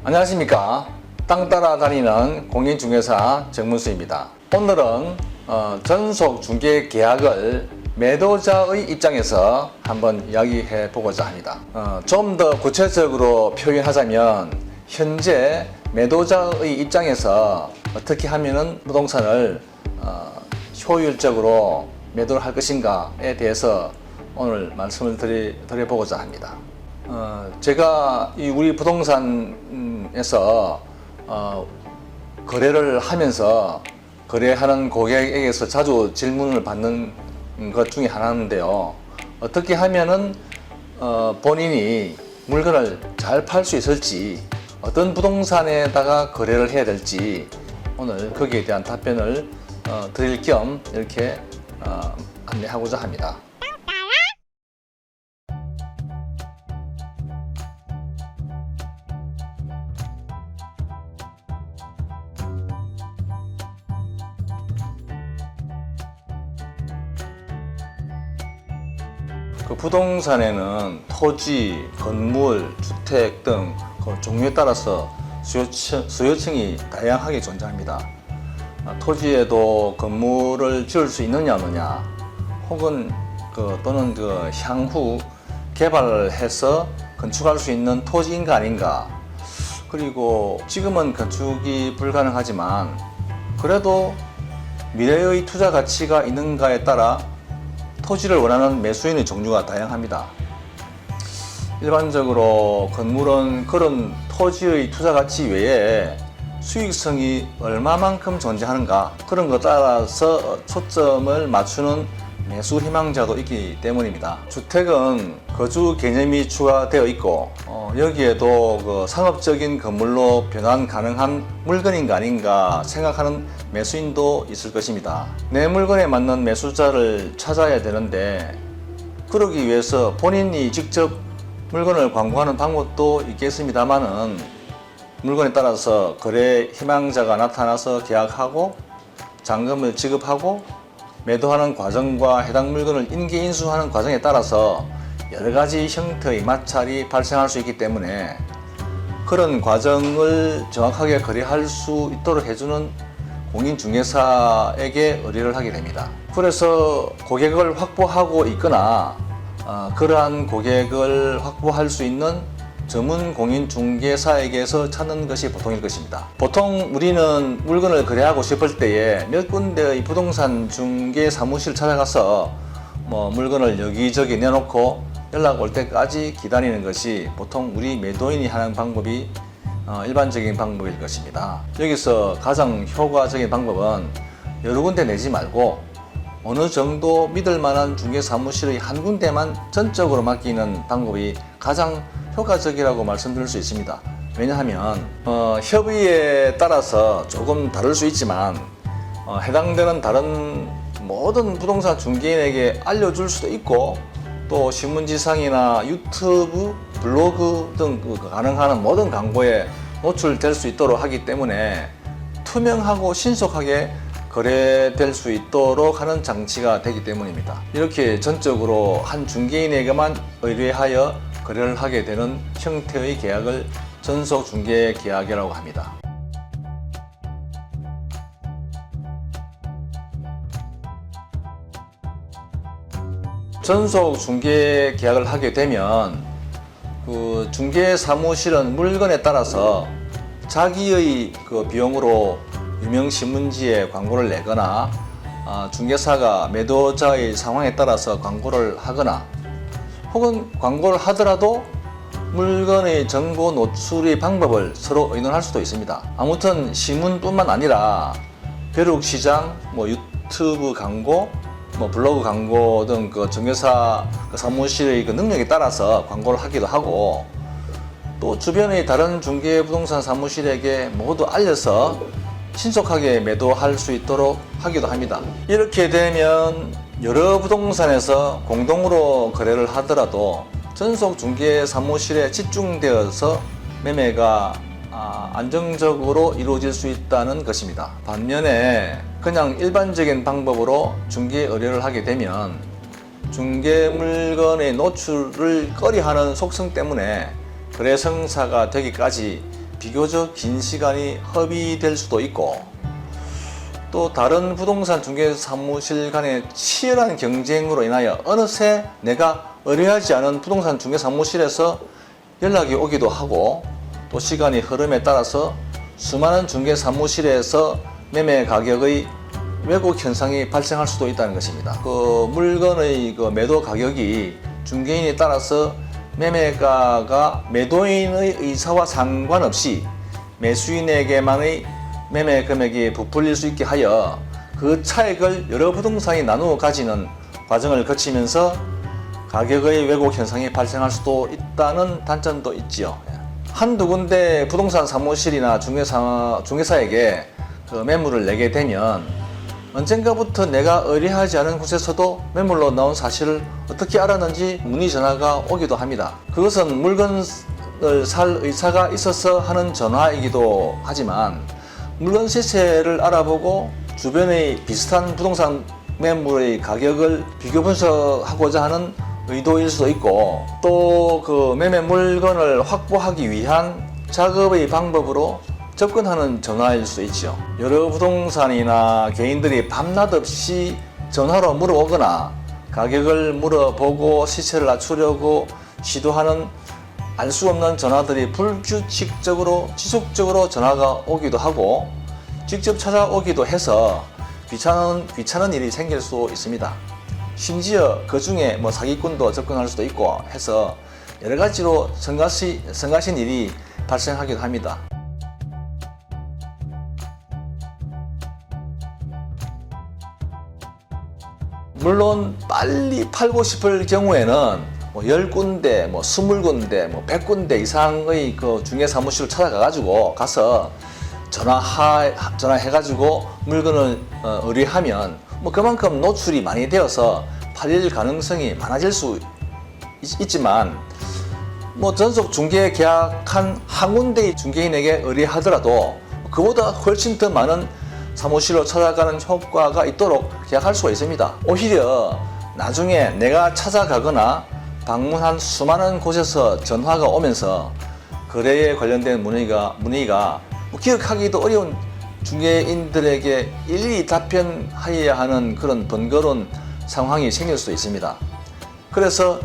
안녕하십니까. 땅 따라 다니는 공인중개사 정문수입니다. 오늘은 전속 중개 계약을 매도자의 입장에서 한번 이야기해 보고자 합니다. 좀 더 구체적으로 표현하자면 현재 매도자의 입장에서 어떻게 하면 부동산을 효율적으로 매도를 할 것인가에 대해서 오늘 말씀을 드려보고자 합니다. 제가 우리 부동산에서 거래를 하면서 거래하는 고객에게서 자주 질문을 받는 것 중에 하나인데요. 어떻게 하면은 본인이 물건을 잘 팔 수 있을지, 어떤 부동산에다가 거래를 해야 될지 오늘 거기에 대한 답변을 드릴 겸 이렇게 안내하고자 합니다. 그 부동산에는 토지, 건물, 주택 등 그 종류에 따라서 수요층이 다양하게 존재합니다. 토지에도 건물을 지을 수 있느냐 없느냐, 혹은 또는 향후 개발해서 건축할 수 있는 토지인가 아닌가, 그리고 지금은 건축이 불가능하지만 그래도 미래의 투자 가치가 있는가에 따라 토지를 원하는 매수인의 종류가 다양합니다. 일반적으로 건물은 그런 토지의 투자 가치 외에 수익성이 얼마만큼 존재하는가, 그런 것 따라서 초점을 맞추는 매수 희망자도 있기 때문입니다. 주택은 거주 개념이 추가되어 있고 여기에도 상업적인 건물로 변환 가능한 물건인가 아닌가 생각하는 매수인도 있을 것입니다. 내 물건에 맞는 매수자를 찾아야 되는데, 그러기 위해서 본인이 직접 물건을 광고하는 방법도 있겠습니다만은 물건에 따라서 거래 희망자가 나타나서 계약하고 잔금을 지급하고 매도하는 과정과 해당 물건을 인계인수하는 과정에 따라서 여러 가지 형태의 마찰이 발생할 수 있기 때문에 그런 과정을 정확하게 거래할 수 있도록 해주는 공인중개사에게 의뢰를 하게 됩니다. 그래서 고객을 확보하고 있거나 그러한 고객을 확보할 수 있는 전문 공인중개사에게서 찾는 것이 보통일 것입니다. 보통 우리는 물건을 거래하고 싶을 때에 몇 군데의 부동산 중개 사무실 찾아가서 물건을 여기저기 내놓고 연락 올 때까지 기다리는 것이 보통 우리 매도인이 하는 방법이 일반적인 방법일 것입니다. 여기서 가장 효과적인 방법은 여러 군데 내지 말고 어느 정도 믿을 만한 중개 사무실의 한 군데만 전적으로 맡기는 방법이 가장 효과적이라고 말씀드릴 수 있습니다. 왜냐하면 협의에 따라서 조금 다를 수 있지만 해당되는 다른 모든 부동산 중개인에게 알려줄 수도 있고, 또 신문지상이나 유튜브, 블로그 등 가능한 모든 광고에 노출될 수 있도록 하기 때문에 투명하고 신속하게 거래될 수 있도록 하는 장치가 되기 때문입니다. 이렇게 전적으로 한 중개인에게만 의뢰하여 거래를 하게 되는 형태의 계약을 전속 중개 계약이라고 합니다. 전속 중개 계약을 하게 되면 그 중개 사무실은 물건에 따라서 자기의 비용으로 유명 신문지에 광고를 내거나 중개사가 매도자의 상황에 따라서 광고를 하거나, 혹은 광고를 하더라도 물건의 정보 노출의 방법을 서로 의논할 수도 있습니다. 아무튼 신문뿐만 아니라 벼룩시장, 유튜브 광고, 블로그 광고 등 중개사 사무실의 능력에 따라서 광고를 하기도 하고, 또 주변의 다른 중개 부동산 사무실에게 모두 알려서 신속하게 매도할 수 있도록 하기도 합니다. 이렇게 되면 여러 부동산에서 공동으로 거래를 하더라도 전속 중개 사무실에 집중되어서 매매가 안정적으로 이루어질 수 있다는 것입니다. 반면에 그냥 일반적인 방법으로 중개 의뢰를 하게 되면 중개 물건의 노출을 꺼려하는 속성 때문에 거래성사가 되기까지 비교적 긴 시간이 허비될 수도 있고, 또 다른 부동산 중개 사무실 간의 치열한 경쟁으로 인하여 어느새 내가 의뢰하지 않은 부동산 중개 사무실에서 연락이 오기도 하고, 또 시간이 흐름에 따라서 수많은 중개 사무실에서 매매 가격의 왜곡 현상이 발생할 수도 있다는 것입니다. 그 물건의 그 매도 가격이 중개인에 따라서 매매가가 매도인의 의사와 상관없이 매수인에게만의 매매 금액이 부풀릴 수 있게 하여 그 차액을 여러 부동산이 나누어 가지는 과정을 거치면서 가격의 왜곡 현상이 발생할 수도 있다는 단점도 있지요. 한두 군데 부동산 사무실이나 중개사에게 그 매물을 내게 되면 언젠가부터 내가 의뢰하지 않은 곳에서도 매물로 나온 사실을 어떻게 알았는지 문의 전화가 오기도 합니다. 그것은 물건을 살 의사가 있어서 하는 전화이기도 하지만 물건 시세를 알아보고 주변의 비슷한 부동산 매물의 가격을 비교 분석하고자 하는 의도일 수도 있고, 또 그 매매 물건을 확보하기 위한 작업의 방법으로 접근하는 전화일 수도 있죠. 여러 부동산이나 개인들이 밤낮 없이 전화로 물어오거나 가격을 물어보고 시세를 낮추려고 시도하는 알 수 없는 전화들이 불규칙적으로 지속적으로 전화가 오기도 하고 직접 찾아오기도 해서 귀찮은 일이 생길 수 있습니다. 심지어 그 중에 사기꾼도 접근할 수도 있고 해서 여러 가지로 성가신 일이 발생하기도 합니다. 물론 빨리 팔고 싶을 경우에는 10군데, 20군데, 100군데 이상의 그 중개 사무실을 가서 전화해가지고 물건을 의뢰하면 그만큼 노출이 많이 되어서 팔릴 가능성이 많아질 수 있지만, 전속 중개 계약한 한 군데의 중개인에게 의뢰하더라도 그보다 훨씬 더 많은 사무실로 찾아가는 효과가 있도록 계약할 수가 있습니다. 오히려 나중에 내가 찾아가거나 방문한 수많은 곳에서 전화가 오면서 거래에 관련된 문의가 기억하기도 어려운 중개인들에게 일일이 답변해야 하는 그런 번거로운 상황이 생길 수도 있습니다. 그래서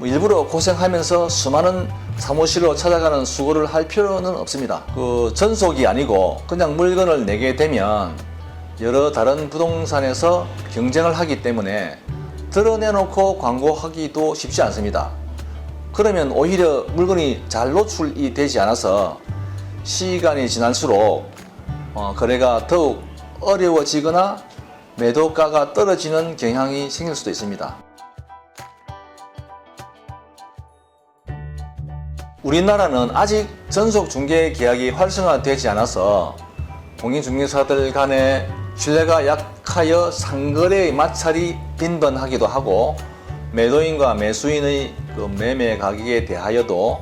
일부러 고생하면서 수많은 사무실로 찾아가는 수고를 할 필요는 없습니다. 그 전속이 아니고 그냥 물건을 내게 되면 여러 다른 부동산에서 경쟁을 하기 때문에 드러내놓고 광고하기도 쉽지 않습니다. 그러면 오히려 물건이 잘 노출이 되지 않아서 시간이 지날수록 거래가 더욱 어려워지거나 매도가가 떨어지는 경향이 생길 수도 있습니다. 우리나라는 아직 전속 중개 계약이 활성화되지 않아서 공인중개사들 간의 신뢰가 약하여 상거래의 마찰이 빈번하기도 하고, 매도인과 매수인의 그 매매 가격에 대하여도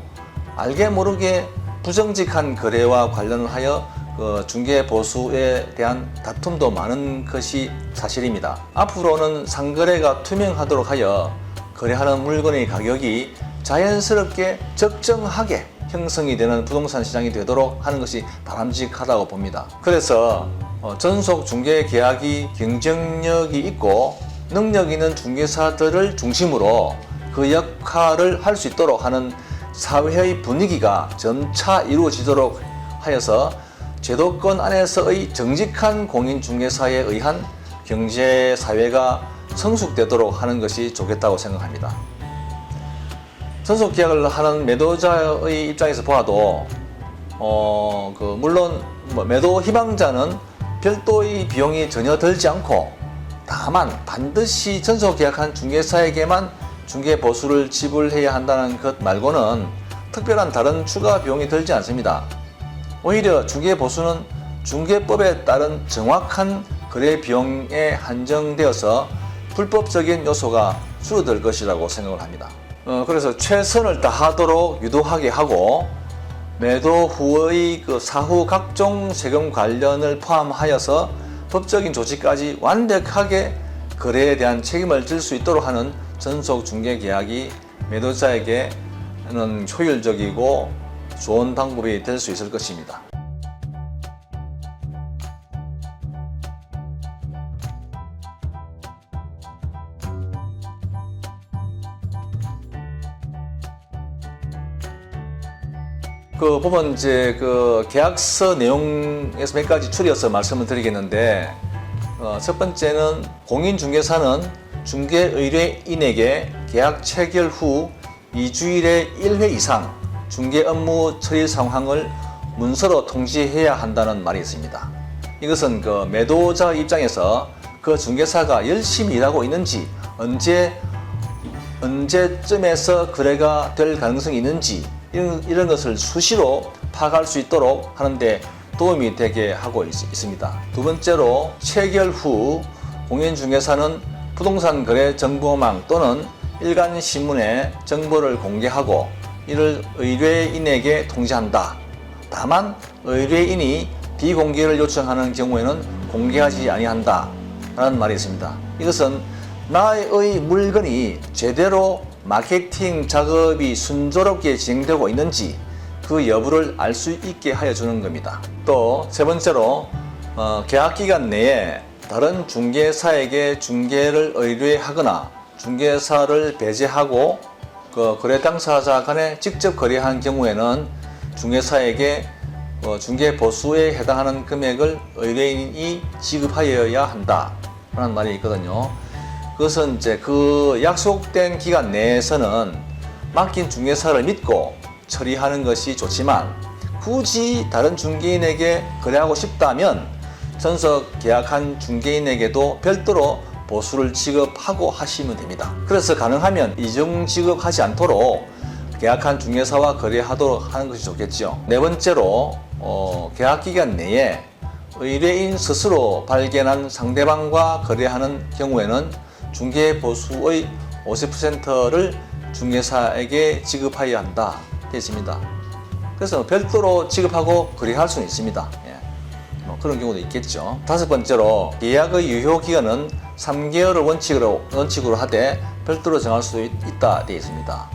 알게 모르게 부정직한 거래와 관련하여 그 중개 보수에 대한 다툼도 많은 것이 사실입니다. 앞으로는 상거래가 투명하도록 하여 거래하는 물건의 가격이 자연스럽게 적정하게 형성이 되는 부동산 시장이 되도록 하는 것이 바람직하다고 봅니다. 그래서 전속 중개 계약이 경쟁력이 있고 능력 있는 중개사들을 중심으로 그 역할을 할 수 있도록 하는 사회의 분위기가 점차 이루어지도록 하여서 제도권 안에서의 정직한 공인중개사에 의한 경제사회가 성숙되도록 하는 것이 좋겠다고 생각합니다. 전속 계약을 하는 매도자의 입장에서 보아도 물론 매도 희망자는 별도의 비용이 전혀 들지 않고, 다만 반드시 전속 계약한 중개사에게만 중개 보수를 지불해야 한다는 것 말고는 특별한 다른 추가 비용이 들지 않습니다. 오히려 중개 보수는 중개법에 따른 정확한 거래 비용에 한정되어서 불법적인 요소가 줄어들 것이라고 생각을 합니다. 그래서 최선을 다하도록 유도하게 하고, 매도 후의 그 사후 각종 세금 관련을 포함하여서 법적인 조치까지 완벽하게 거래에 대한 책임을 질 수 있도록 하는 전속 중개 계약이 매도자에게는 효율적이고 좋은 방법이 될 수 있을 것입니다. 보면 이제 계약서 내용에서 몇 가지 추려서 말씀을 드리겠는데, 첫 번째는 공인중개사는 중개의뢰인에게 계약 체결 후 2주일에 1회 이상 중개 업무 처리 상황을 문서로 통지해야 한다는 말이 있습니다. 이것은 매도자 입장에서 그 중개사가 열심히 일하고 있는지, 언제쯤에서 거래가 될 가능성이 있는지 이런 것을 수시로 파악할 수 있도록 하는데 도움이 되게 하고 있습니다. 두 번째로 체결 후 공인중개사는 부동산 거래 정보망 또는 일간신문에 정보를 공개하고 이를 의뢰인에게 통지한다. 다만 의뢰인이 비공개를 요청하는 경우에는 공개하지 아니한다 라는 말이 있습니다. 이것은 나의 물건이 제대로 마케팅 작업이 순조롭게 진행되고 있는지 그 여부를 알 수 있게 하여 주는 겁니다. 또 세 번째로 계약기간 내에 다른 중개사에게 중개를 의뢰하거나 중개사를 배제하고 거래 당사자 간에 직접 거래한 경우에는 중개사에게 중개 보수에 해당하는 금액을 의뢰인이 지급하여야 한다 라는 말이 있거든요. 그것은 이제 약속된 기간 내에서는 맡긴 중개사를 믿고 처리하는 것이 좋지만, 굳이 다른 중개인에게 거래하고 싶다면 전속 계약한 중개인에게도 별도로 보수를 지급하고 하시면 됩니다. 그래서 가능하면 이중 지급하지 않도록 계약한 중개사와 거래하도록 하는 것이 좋겠죠. 네 번째로 계약 기간 내에 의뢰인 스스로 발견한 상대방과 거래하는 경우에는 중개 보수의 50%를 중개사에게 지급하여야 한다 되어 있습니다. 그래서 별도로 지급하고 거래할 수는 있습니다. 그런 경우도 있겠죠. 다섯 번째로 계약의 유효 기간은 3개월을 원칙으로 하되 별도로 정할 수 있다 되어 있습니다.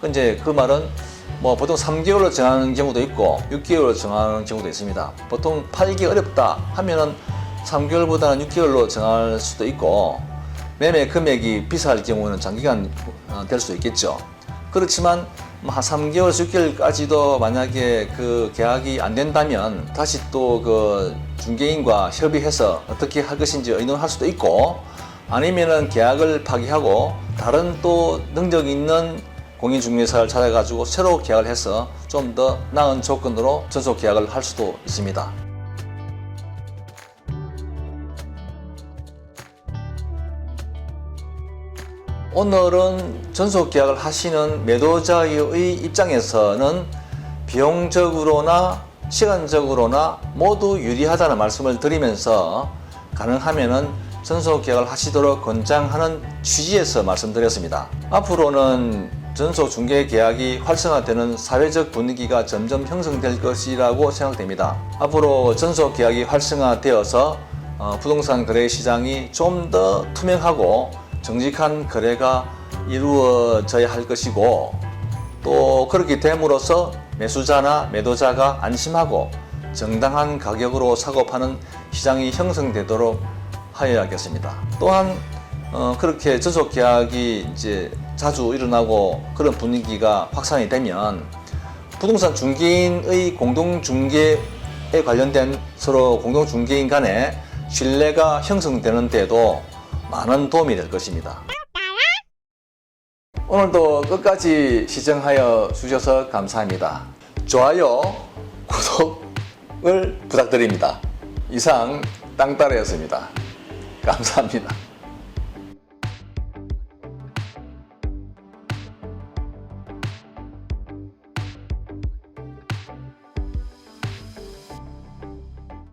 이제 그 말은 보통 3개월로 정하는 경우도 있고 6개월로 정하는 경우도 있습니다. 보통 팔기 어렵다 하면은 3개월보다는 6개월로 정할 수도 있고, 매매 금액이 비쌀 경우는 장기간 될 수 있겠죠. 그렇지만 한 3개월, 6개월까지도 만약에 계약이 안 된다면 다시 또 중개인과 협의해서 어떻게 할 것인지 의논할 수도 있고, 아니면은 계약을 파기하고 다른 또 능력 있는 공인중개사를 찾아가지고 새로 계약을 해서 좀 더 나은 조건으로 전속 계약을 할 수도 있습니다. 오늘은 전속 계약을 하시는 매도자의 입장에서는 비용적으로나 시간적으로나 모두 유리하다는 말씀을 드리면서 가능하면은 전속 계약을 하시도록 권장하는 취지에서 말씀드렸습니다. 앞으로는 전속 중개 계약이 활성화되는 사회적 분위기가 점점 형성될 것이라고 생각됩니다. 앞으로 전속 계약이 활성화되어서 부동산 거래 시장이 좀 더 투명하고 정직한 거래가 이루어져야 할 것이고, 또 그렇게 됨으로써 매수자나 매도자가 안심하고 정당한 가격으로 사고 파는 시장이 형성되도록 하여야겠습니다. 또한 그렇게 전속 계약이 이제 자주 일어나고 그런 분위기가 확산이 되면 부동산 중개인의 공동 중개에 관련된 서로 공동 중개인 간의 신뢰가 형성되는 데도 많은 도움이 될 것입니다. 오늘도 끝까지 시청하여 주셔서 감사합니다. 좋아요, 구독을 부탁드립니다. 이상 땅따라였습니다. 감사합니다.